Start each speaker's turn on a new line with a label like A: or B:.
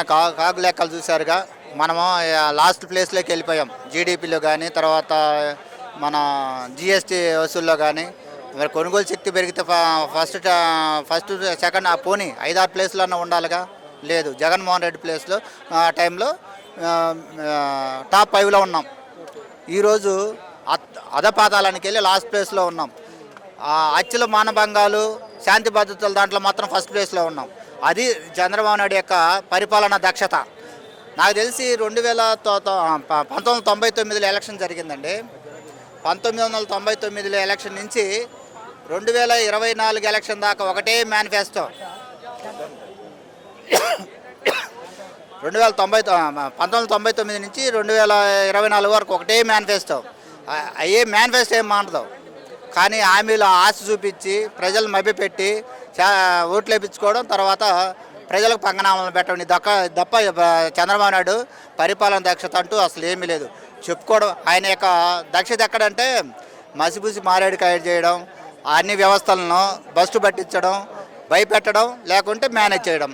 A: కాగు లెక్కలు చూసారుగా. మనము లాస్ట్ ప్లేస్లోకి వెళ్ళిపోయాం జీడిపిలో కానీ, తర్వాత మన జిఎస్టీ వసూల్లో కానీ. మరి కొనుగోలు శక్తి పెరిగితే ఫస్ట్ సెకండ్ పోనీ 5-6 ప్లేస్లన్నా ఉండాలిగా. లేదు, జగన్మోహన్ రెడ్డి ప్లేస్లో టైంలో టాప్ 5లో ఉన్నాం. ఈరోజు అధపాతాళానికి వెళ్ళి లాస్ట్ ప్లేస్లో ఉన్నాం. హత్యలు, మానభంగాలు, శాంతి భద్రతల దాంట్లో మాత్రం ఫస్ట్ ప్లేస్లో ఉన్నాం. అది చంద్రబాబు నాయుడు యొక్క పరిపాలన దక్షత. నాకు తెలిసి 1999లో ఎలక్షన్ జరిగిందండి. 1999లో ఎలక్షన్ నుంచి 2024 ఎలక్షన్ దాకా ఒకటే మేనిఫెస్టో. 1999 నుంచి 2024 వరకు ఒకటే మేనిఫెస్టో. అయ్యే మేనిఫెస్టో ఏం మానదు, కానీ హామీలు ఆశ చూపించి ప్రజలు మభ్యపెట్టి ఓట్లు వేయించుకోవడం, తర్వాత ప్రజలకు పంగనామాలను పెట్టడం తప్ప చంద్రబాబు నాయుడు పరిపాలన దక్షత అంటూ అసలు ఏమీ లేదు. చెప్పుకోవడం ఆయన యొక్క దక్షత ఎక్కడంటే మసిబూసి మారేడుకాయ చేయడం, అన్ని వ్యవస్థలను బస్టు పట్టించడం, భయపెట్టడం, లేకుంటే మేనేజ్ చేయడం.